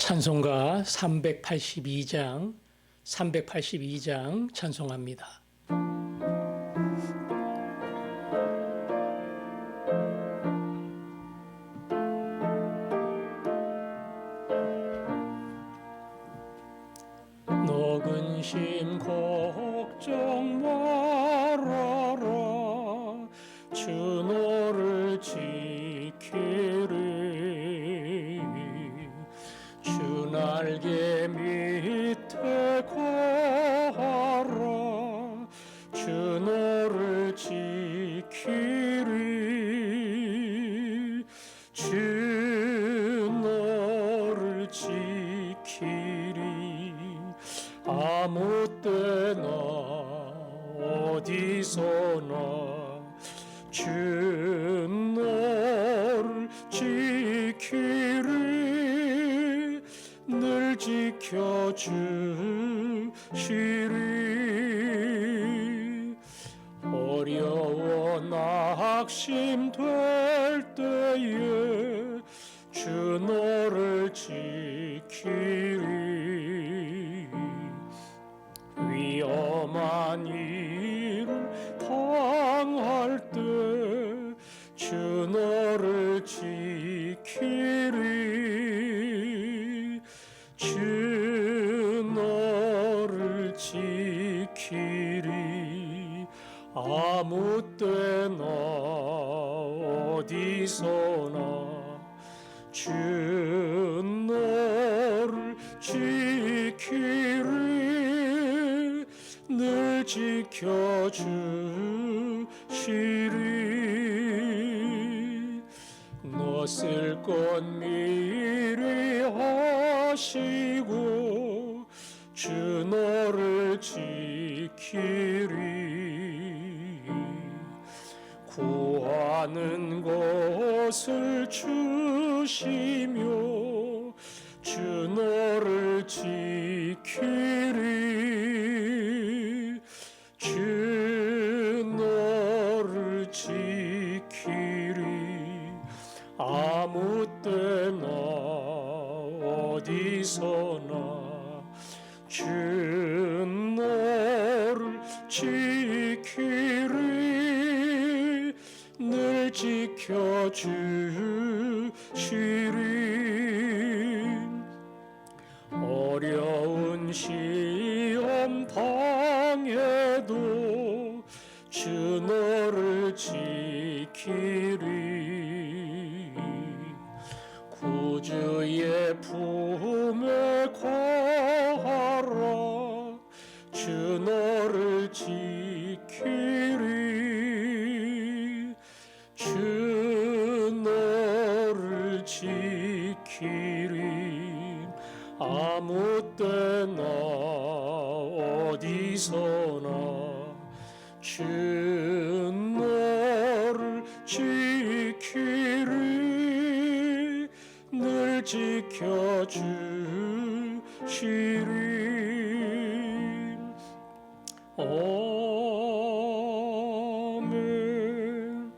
찬송가 382장 찬송합니다. 너 근심 걱정 말아라. 주 너를 지키리. 주 날개 밑에 거하라. 주 너를 지키리. 주 너를 지키리. 아무 때나 어디서나 주 너를 지키리. 늘 지켜주시리. 어려워 낙심될 때에 주 너를 지키리. 위험한 일을 당할 때 주 너를 지키리. 주 너를 지키리. 아무 때나 어디서나 주 너를 지키리. 늘 지켜주시리. 너 쓸 것 미리 하시고 주 너를 지키리. 구하는 것을 주시며 주 너를 지키리. 주 너를 지키리. 아무 때나 어디서나 주 너를 지키리. 늘 지켜주시리. 어려운 시험 당해도 주 너를 지키리. 구주의 품에 거하라. 주 너를 지키리. 주 너를 지키리. 아무 때나 어디서나 주 너를 지키리. 늘 지켜주시리. 아멘.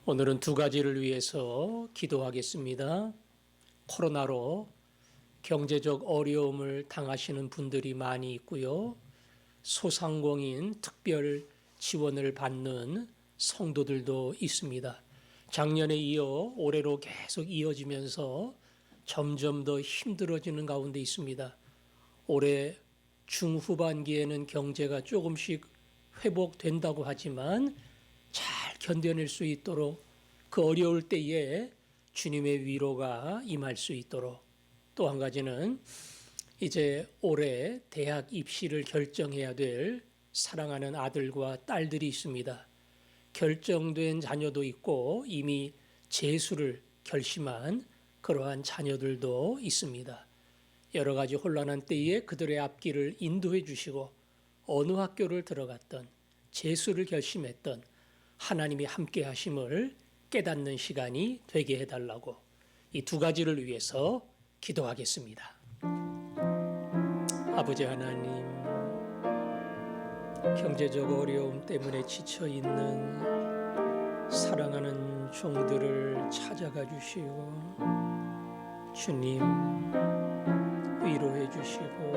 오늘은 두 가지를 위해서 기도하겠습니다. 코로나로 경제적 어려움을 당하시는 분들이 많이 있고요. 소상공인 특별 지원을 받는 성도들도 있습니다. 작년에 이어 올해로 계속 이어지면서 점점 더 힘들어지는 가운데 있습니다. 올해 중후반기에는 경제가 조금씩 회복된다고 하지만 잘 견뎌낼 수 있도록 그 어려울 때에 주님의 위로가 임할 수 있도록, 또 한 가지는 이제 올해 대학 입시를 결정해야 될 사랑하는 아들과 딸들이 있습니다. 결정된 자녀도 있고 이미 재수를 결심한 그러한 자녀들도 있습니다. 여러 가지 혼란한 때에 그들의 앞길을 인도해 주시고 어느 학교를 들어갔던 재수를 결심했던 하나님이 함께 하심을 깨닫는 시간이 되게 해달라고 이 두 가지를 위해서 기도하겠습니다. 아버지 하나님, 경제적 어려움 때문에 지쳐있는 사랑하는 종들을 찾아가 주시고 주님 위로해 주시고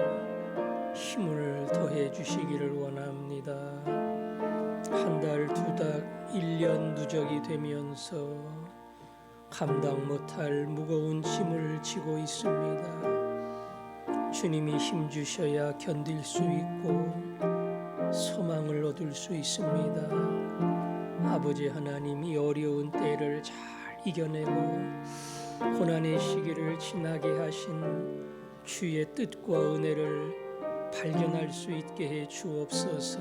힘을 더해 주시기를 원합니다. 한 달, 두 달, 1년 누적이 되면서 감당 못할 무거운 짐을 지고 있습니다. 주님이 힘 주셔야 견딜 수 있고 소망을 얻을 수 있습니다. 아버지 하나님, 이 어려운 때를 잘 이겨내고 고난의 시기를 지나게 하신 주의 뜻과 은혜를 발견할 수 있게 해 주옵소서.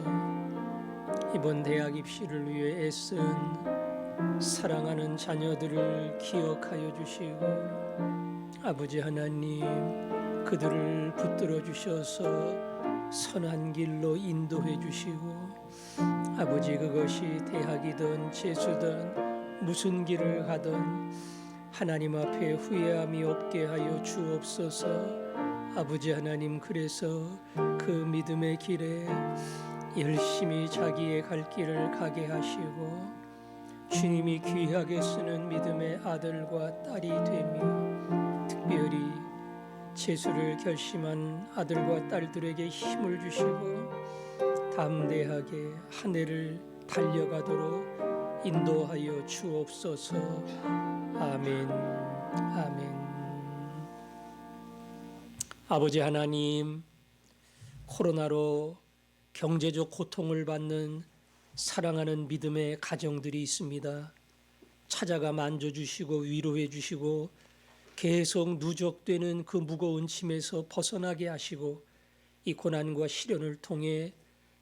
이번 대학 입시를 위해 애쓴 사랑하는 자녀들을 기억하여 주시고 아버지 하나님, 그들을 붙들어 주셔서 선한 길로 인도해 주시고 아버지, 그것이 대학이든 재수든 무슨 길을 가든 하나님 앞에 후회함이 없게 하여 주옵소서. 아버지 하나님, 그래서 그 믿음의 길에 열심히 자기의 갈 길을 가게 하시고 주님이 귀하게 쓰는 믿음의 아들과 딸이 되며 특별히 재수를 결심한 아들과 딸들에게 힘을 주시고 담대하게 한 해를 달려가도록 인도하여 주옵소서. 아멘. 아멘. 아버지 하나님, 코로나로 경제적 고통을 받는 사랑하는 믿음의 가정들이 있습니다. 찾아가 만져주시고 위로해 주시고 계속 누적되는 그 무거운 짐에서 벗어나게 하시고 이 고난과 시련을 통해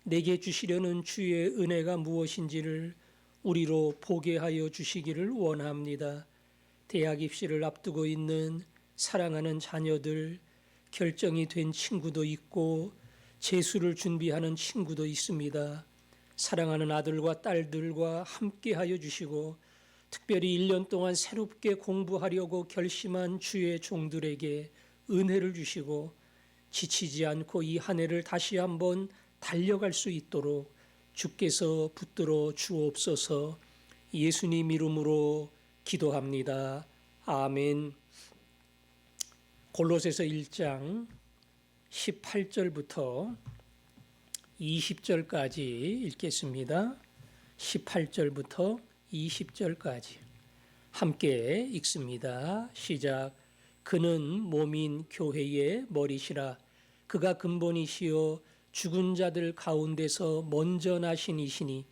내게 주시려는 주의 은혜가 무엇인지를 우리로 보게 하여 주시기를 원합니다. 대학 입시를 앞두고 있는 사랑하는 자녀들, 결정이 된 친구도 있고 재수를 준비하는 친구도 있습니다. 사랑하는 아들과 딸들과 함께 하여 주시고 특별히 1년 동안 새롭게 공부하려고 결심한 주의 종들에게 은혜를 주시고 지치지 않고 이 한 해를 다시 한번 달려갈 수 있도록 주께서 붙들어 주옵소서. 예수님 이름으로 기도합니다. 아멘. 골로새서 1장 18절부터 20절까지 읽겠습니다. 18절부터 20절까지 함께 읽습니다. 시작. 그는 몸인 교회의 머리시라. 그가 근본이시요 죽은 자들 가운데서 먼저 나신 이시니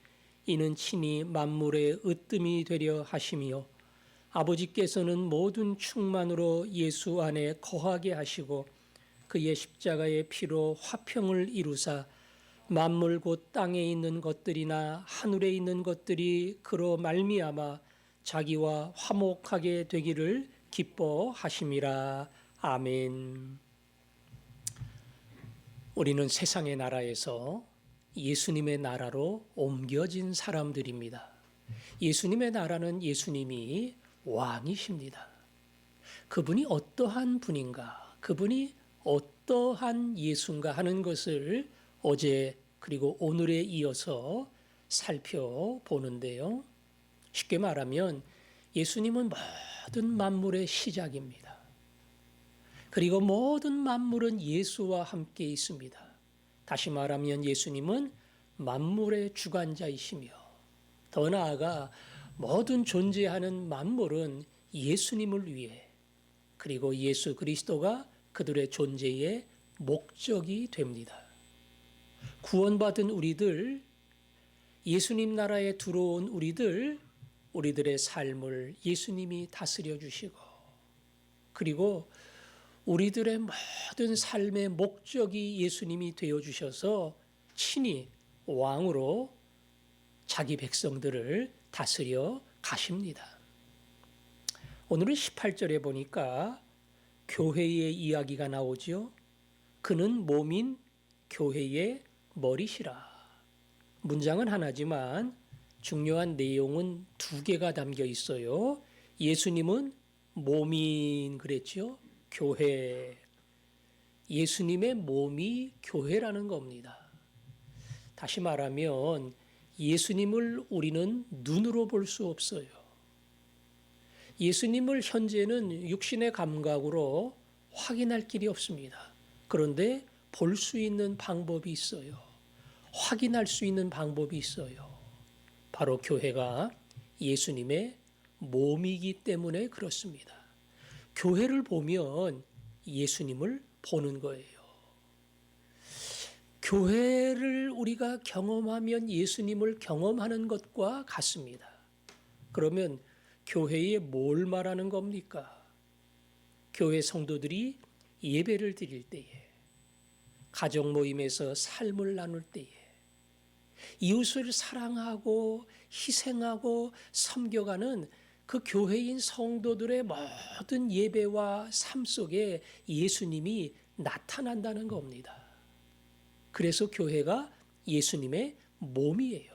이는 친히 만물의 으뜸이 되려 하심이요 아버지께서는 모든 충만으로 예수 안에 거하게 하시고 그의 십자가의 피로 화평을 이루사 만물 곧 땅에 있는 것들이나 하늘에 있는 것들이 그로 말미암아 자기와 화목하게 되기를 기뻐하심이라. 아멘. 우리는 세상의 나라에서 예수님의 나라로 옮겨진 사람들입니다. 예수님의 나라는 예수님이 왕이십니다. 그분이 어떠한 분인가, 그분이 어떠한 예수인가 하는 것을 어제 그리고 오늘에 이어서 살펴보는데요. 쉽게 말하면 예수님은 모든 만물의 시작입니다. 그리고 모든 만물은 예수와 함께 있습니다. 다시 말하면 예수님은 만물의 주관자이시며 더 나아가 모든 존재하는 만물은 예수님을 위해 그리고 예수 그리스도가 그들의 존재의 목적이 됩니다. 구원받은 우리들, 예수님 나라에 들어온 우리들의 삶을 예수님이 다스려 주시고 그리고 우리들의 모든 삶의 목적이 예수님이 되어 주셔서 친히 왕으로 자기 백성들을 다스려 가십니다. 오늘은 18절에 보니까 교회의 이야기가 나오죠. 그는 몸인 교회의 머리시라. 문장은 하나지만 중요한 내용은 두 개가 담겨 있어요. 예수님은 몸인 그랬죠. 교회. 예수님의 몸이 교회라는 겁니다. 다시 말하면 예수님을 우리는 눈으로 볼 수 없어요. 예수님을 현재는 육신의 감각으로 확인할 길이 없습니다. 그런데 볼 수 있는 방법이 있어요. 확인할 수 있는 방법이 있어요. 바로 교회가 예수님의 몸이기 때문에 그렇습니다. 교회를 보면 예수님을 보는 거예요. 교회를 우리가 경험하면 예수님을 경험하는 것과 같습니다. 그러면 교회에 뭘 말하는 겁니까? 교회 성도들이 예배를 드릴 때에, 가정 모임에서 삶을 나눌 때에, 이웃을 사랑하고 희생하고 섬겨가는 그 교회인 성도들의 모든 예배와 삶 속에 예수님이 나타난다는 겁니다. 그래서 교회가 예수님의 몸이에요.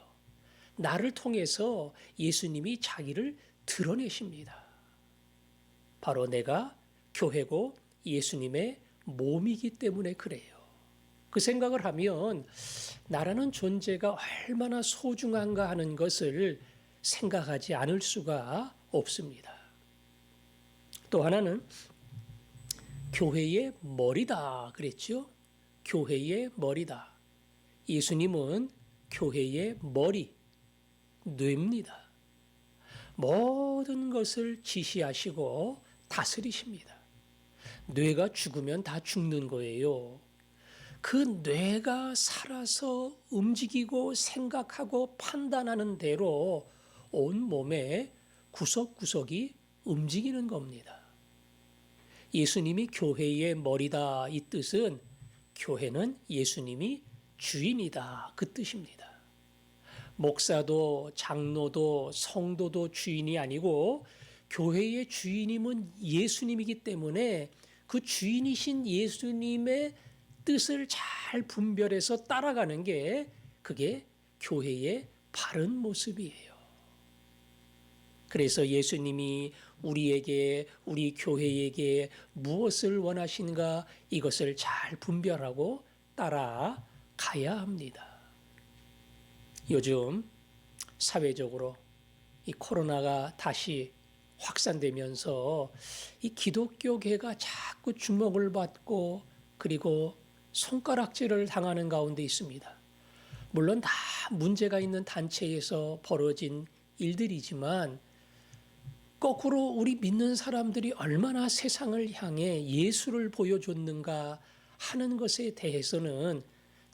나를 통해서 예수님이 자기를 드러내십니다. 바로 내가 교회고 예수님의 몸이기 때문에 그래요. 그 생각을 하면 나라는 존재가 얼마나 소중한가 하는 것을 생각하지 않을 수가 없습니다. 또 하나는 교회의 머리다 그랬죠. 교회의 머리다. 예수님은 교회의 머리, 뇌입니다. 모든 것을 지시하시고 다스리십니다. 뇌가 죽으면 다 죽는 거예요. 그 뇌가 살아서 움직이고 생각하고 판단하는 대로 온 몸의 구석구석이 움직이는 겁니다. 예수님이 교회의 머리다 이 뜻은 교회는 예수님이 주인이다 그 뜻입니다. 목사도 장로도 성도도 주인이 아니고 교회의 주인임은 예수님이기 때문에 그 주인이신 예수님의 뜻을 잘 분별해서 따라가는 게 그게 교회의 바른 모습이에요. 그래서 예수님이 우리에게 우리 교회에게 무엇을 원하신가 이것을 잘 분별하고 따라가야 합니다. 요즘 사회적으로 이 코로나가 다시 확산되면서 이 기독교계가 자꾸 주목을 받고 그리고 손가락질을 당하는 가운데 있습니다. 물론 다 문제가 있는 단체에서 벌어진 일들이지만 거꾸로 우리 믿는 사람들이 얼마나 세상을 향해 예수를 보여줬는가 하는 것에 대해서는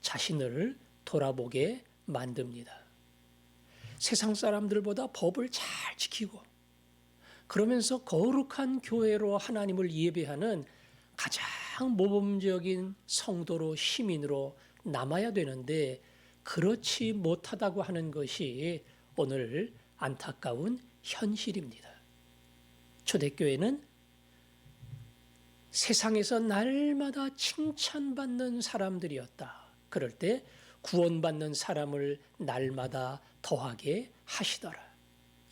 자신을 돌아보게 만듭니다. 세상 사람들보다 법을 잘 지키고 그러면서 거룩한 교회로 하나님을 예배하는 가장 모범적인 성도로 시민으로 남아야 되는데 그렇지 못하다고 하는 것이 오늘 안타까운 현실입니다. 초대교회는 세상에서 날마다 칭찬받는 사람들이었다. 그럴 때 구원받는 사람을 날마다 더하게 하시더라.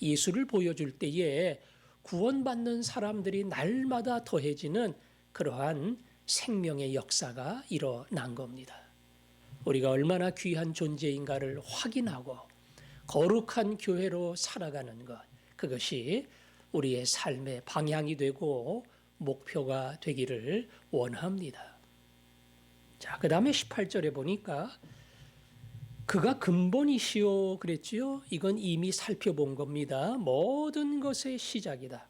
예수를 보여줄 때에 구원받는 사람들이 날마다 더해지는 그러한 생명의 역사가 일어난 겁니다. 우리가 얼마나 귀한 존재인가를 확인하고 거룩한 교회로 살아가는 것, 그것이 우리의 삶의 방향이 되고 목표가 되기를 원합니다. 자, 그 다음에 18절에 보니까 그가 근본이시오 그랬지요. 이건 이미 살펴본 겁니다. 모든 것의 시작이다.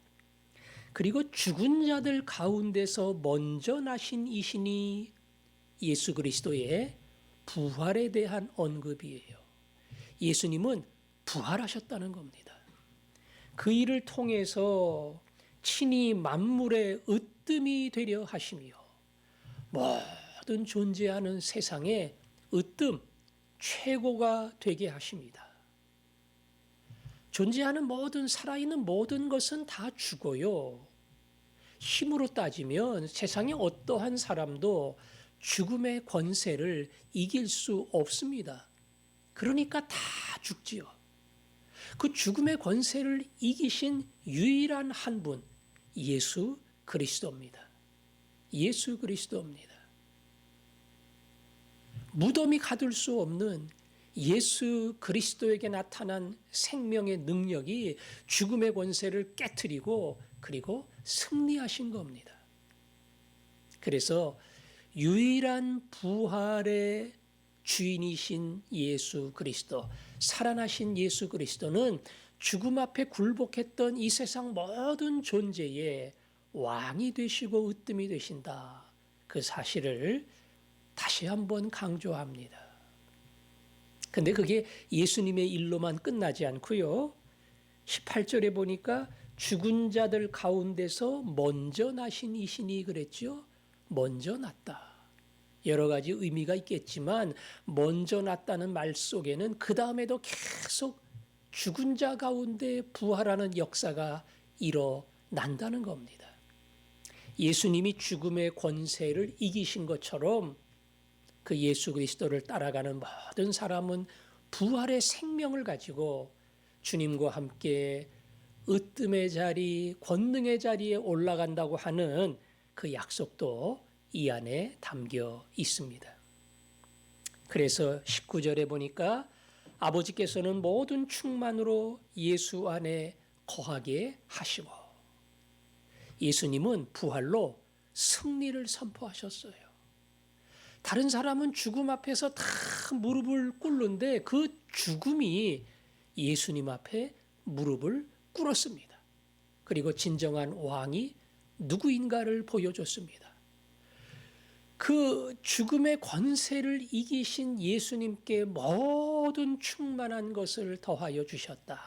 그리고 죽은 자들 가운데서 먼저 나신 이시니 예수 그리스도의 부활에 대한 언급이에요. 예수님은 부활하셨다는 겁니다. 그 일을 통해서 친히 만물의 으뜸이 되려 하시며 모든 존재하는 세상의 으뜸, 최고가 되게 하십니다. 존재하는 모든 살아있는 모든 것은 다 죽어요. 힘으로 따지면 세상의 어떠한 사람도 죽음의 권세를 이길 수 없습니다. 그러니까 다 죽지요. 그 죽음의 권세를 이기신 유일한 한 분, 예수 그리스도입니다. 예수 그리스도입니다. 무덤이 가둘 수 없는 예수 그리스도에게 나타난 생명의 능력이 죽음의 권세를 깨트리고 그리고 승리하신 겁니다. 그래서 유일한 부활의 주인이신 예수 그리스도, 살아나신 예수 그리스도는 죽음 앞에 굴복했던 이 세상 모든 존재의 왕이 되시고 으뜸이 되신다. 그 사실을 다시 한번 강조합니다. 근데 그게 예수님의 일로만 끝나지 않고요. 18절에 보니까 죽은 자들 가운데서 먼저 나신 이시니 그랬죠. 먼저 났다. 여러 가지 의미가 있겠지만 먼저 났다는 말 속에는 그 다음에도 계속 죽은 자 가운데 부활하는 역사가 일어난다는 겁니다. 예수님이 죽음의 권세를 이기신 것처럼 그 예수 그리스도를 따라가는 모든 사람은 부활의 생명을 가지고 주님과 함께 으뜸의 자리, 권능의 자리에 올라간다고 하는 그 약속도 이 안에 담겨 있습니다. 그래서 19절에 보니까 아버지께서는 모든 충만으로 예수 안에 거하게 하시고, 예수님은 부활로 승리를 선포하셨어요. 다른 사람은 죽음 앞에서 다 무릎을 꿇는데 그 죽음이 예수님 앞에 무릎을 꿇었습니다. 그리고 진정한 왕이 누구인가를 보여줬습니다. 그 죽음의 권세를 이기신 예수님께 모든 충만한 것을 더하여 주셨다.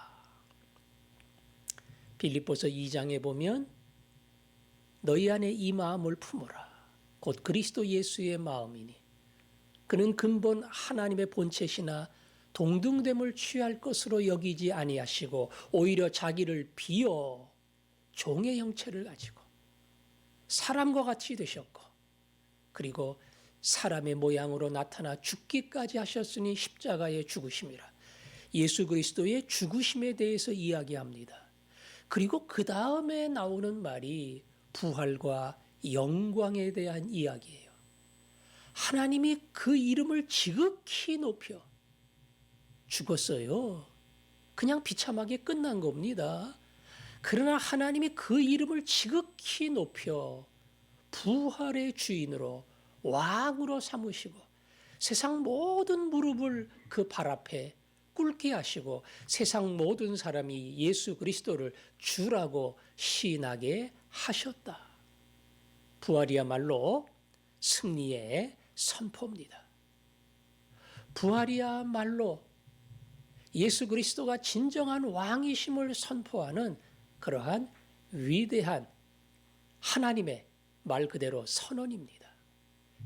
빌립보서 2장에 보면 너희 안에 이 마음을 품어라. 곧 그리스도 예수의 마음이니 그는 근본 하나님의 본체시나 동등됨을 취할 것으로 여기지 아니하시고 오히려 자기를 비어 종의 형체를 가지고 사람과 같이 되셨고 그리고 사람의 모양으로 나타나 죽기까지 하셨으니 십자가의 죽으심이라. 예수 그리스도의 죽으심에 대해서 이야기합니다. 그리고 그 다음에 나오는 말이 부활과 영광에 대한 이야기예요. 하나님이 그 이름을 지극히 높여 죽었어요. 그냥 비참하게 끝난 겁니다. 그러나 하나님이 그 이름을 지극히 높여 부활의 주인으로 왕으로 삼으시고 세상 모든 무릎을 그 발 앞에 꿇게 하시고 세상 모든 사람이 예수 그리스도를 주라고 시인하게 하셨다. 부활이야말로 승리의 선포입니다. 부활이야말로 예수 그리스도가 진정한 왕이심을 선포하는 그러한 위대한 하나님의 말 그대로 선언입니다.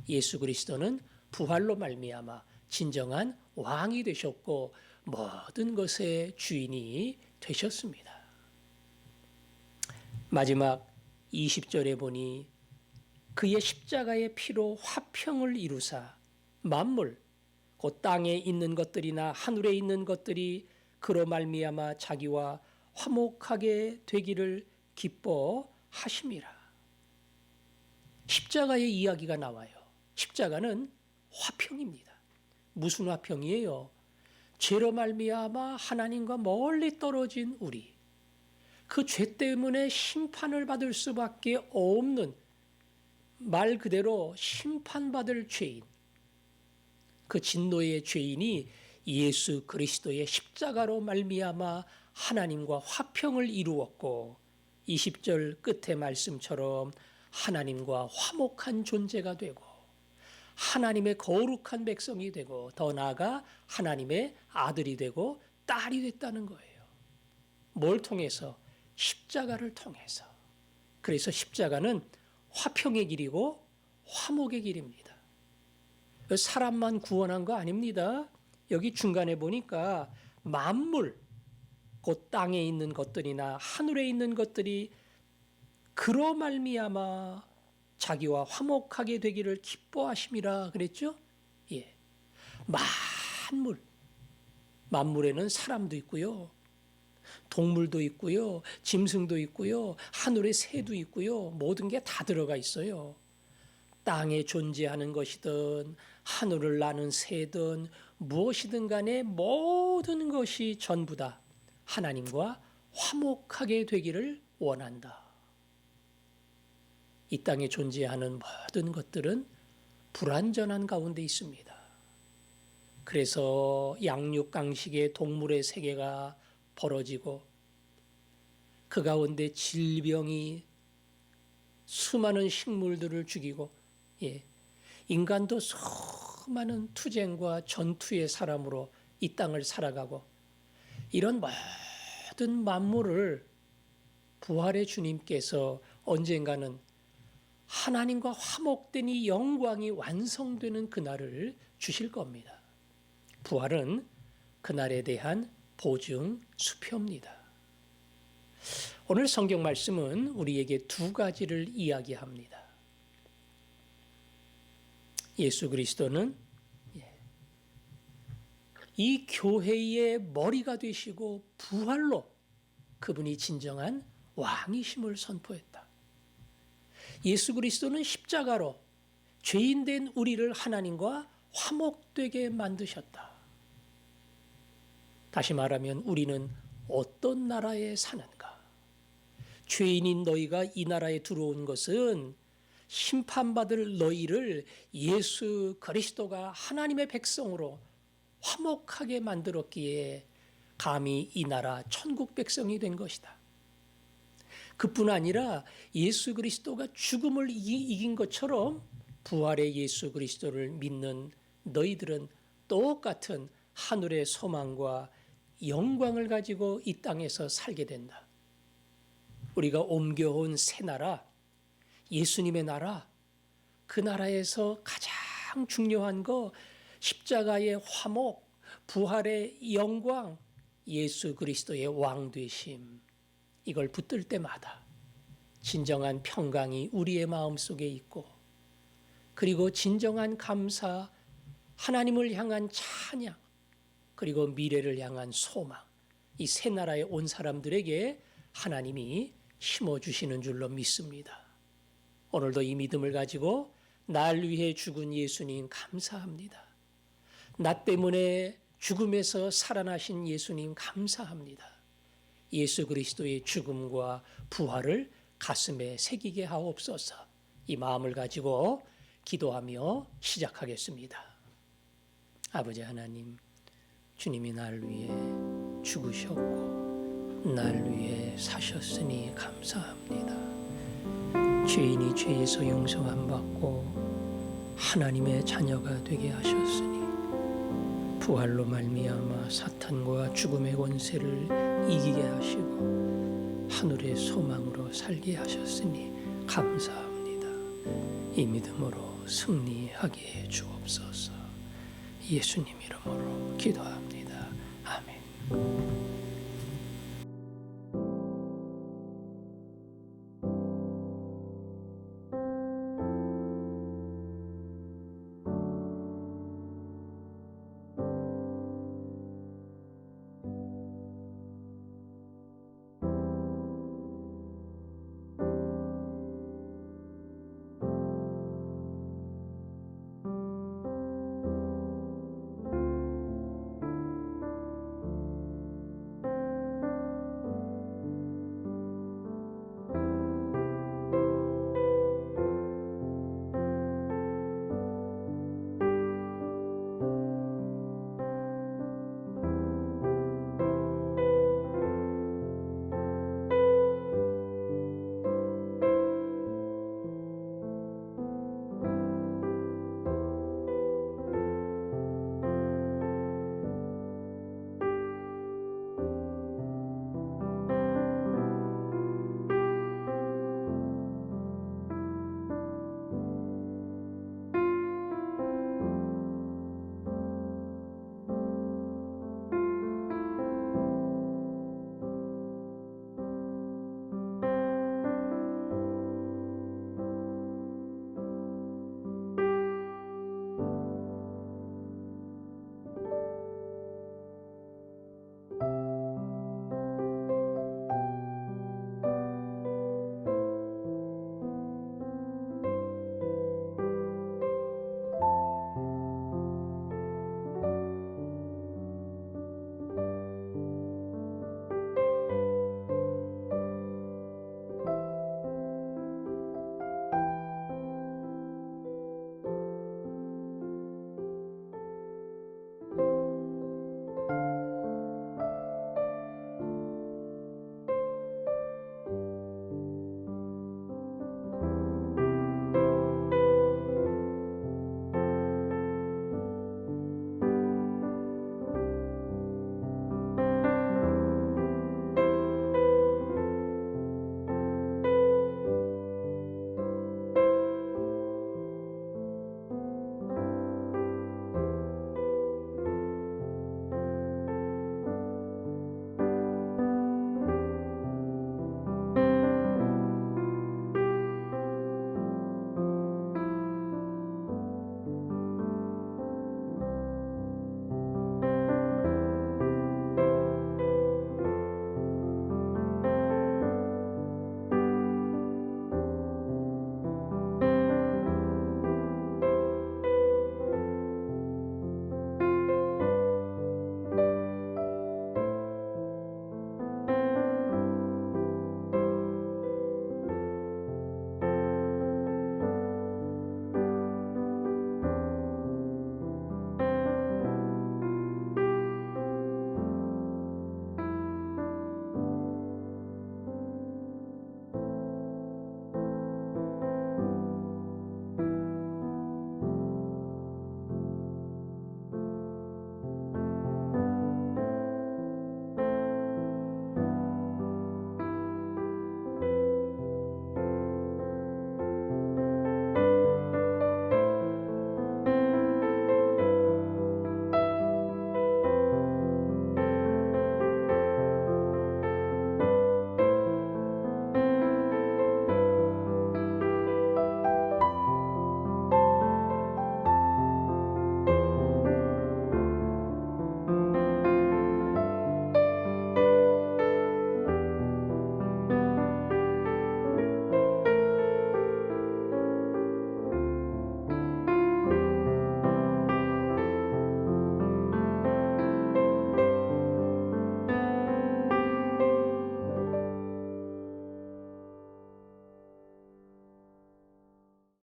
예수 그리스도는 부활로 말미암아 진정한 왕이 되셨고 모든 것의 주인이 되셨습니다. 마지막 20절에 보니 그의 십자가의 피로 화평을 이루사 만물 곧 땅에 있는 것들이나 하늘에 있는 것들이 그로 말미암아 자기와 화목하게 되기를 기뻐하심이라. 십자가의 이야기가 나와요. 십자가는 화평입니다. 무슨 화평이에요? 죄로 말미암아 하나님과 멀리 떨어진 우리, 그 죄 때문에 심판을 받을 수밖에 없는 말 그대로 심판받을 죄인, 그 진노의 죄인이 예수 그리스도의 십자가로 말미암아 하나님과 화평을 이루었고 20절 끝의 말씀처럼 하나님과 화목한 존재가 되고 하나님의 거룩한 백성이 되고 더 나아가 하나님의 아들이 되고 딸이 됐다는 거예요. 뭘 통해서? 십자가를 통해서. 그래서 십자가는 화평의 길이고 화목의 길입니다. 사람만 구원한 거 아닙니다. 여기 중간에 보니까 만물, 곧 땅에 있는 것들이나 하늘에 있는 것들이 그로 말미암아 자기와 화목하게 되기를 기뻐하심이라 그랬죠? 예. 만물에는 사람도 있고요. 동물도 있고요. 짐승도 있고요. 하늘에 새도 있고요. 모든 게 다 들어가 있어요. 땅에 존재하는 것이든 하늘을 나는 새든 무엇이든 간에 모든 것이 전부 다 하나님과 화목하게 되기를 원한다. 이 땅에 존재하는 모든 것들은 불완전한 가운데 있습니다. 그래서 양육강식의 동물의 세계가 벌어지고 그 가운데 질병이 수많은 식물들을 죽이고 인간도 수많은 투쟁과 전투의 사람으로 이 땅을 살아가고 이런 모든 만물을 부활의 주님께서 언젠가는 하나님과 화목된 이 영광이 완성되는 그날을 주실 겁니다. 부활은 그날에 대한 보증 수표입니다. 오늘 성경 말씀은 우리에게 두 가지를 이야기합니다. 예수 그리스도는 이 교회의 머리가 되시고 부활로 그분이 진정한 왕이심을 선포했다. 예수 그리스도는 십자가로 죄인된 우리를 하나님과 화목되게 만드셨다. 다시 말하면 우리는 어떤 나라에 사는가? 죄인인 너희가 이 나라에 들어온 것은 심판받을 너희를 예수 그리스도가 하나님의 백성으로 화목하게 만들었기에 감히 이 나라 천국 백성이 된 것이다. 그뿐 아니라 예수 그리스도가 죽음을 이긴 것처럼 부활의 예수 그리스도를 믿는 너희들은 똑같은 하늘의 소망과 영광을 가지고 이 땅에서 살게 된다. 우리가 옮겨온 새 나라, 예수님의 나라, 그 나라에서 가장 중요한 거 십자가의 화목, 부활의 영광, 예수 그리스도의 왕되심, 이걸 붙들 때마다 진정한 평강이 우리의 마음속에 있고 그리고 진정한 감사, 하나님을 향한 찬양, 그리고 미래를 향한 소망, 이 새 나라에 온 사람들에게 하나님이 심어주시는 줄로 믿습니다. 오늘도 이 믿음을 가지고 날 위해 죽은 예수님 감사합니다. 나 때문에 죽음에서 살아나신 예수님 감사합니다. 예수 그리스도의 죽음과 부활을 가슴에 새기게 하옵소서. 이 마음을 가지고 기도하며 시작하겠습니다. 아버지 하나님, 주님이 날 위해 죽으셨고 날 위해 사셨으니 감사합니다. 죄인이 죄에서 용서함 받고 하나님의 자녀가 되게 하셨으니 부활로 말미암아 사탄과 죽음의 권세를 이기게 하시고 하늘의 소망으로 살게 하셨으니 감사합니다. 이 믿음으로 승리하게 해 주옵소서. 예수님 이름으로 기도합니다. 아멘.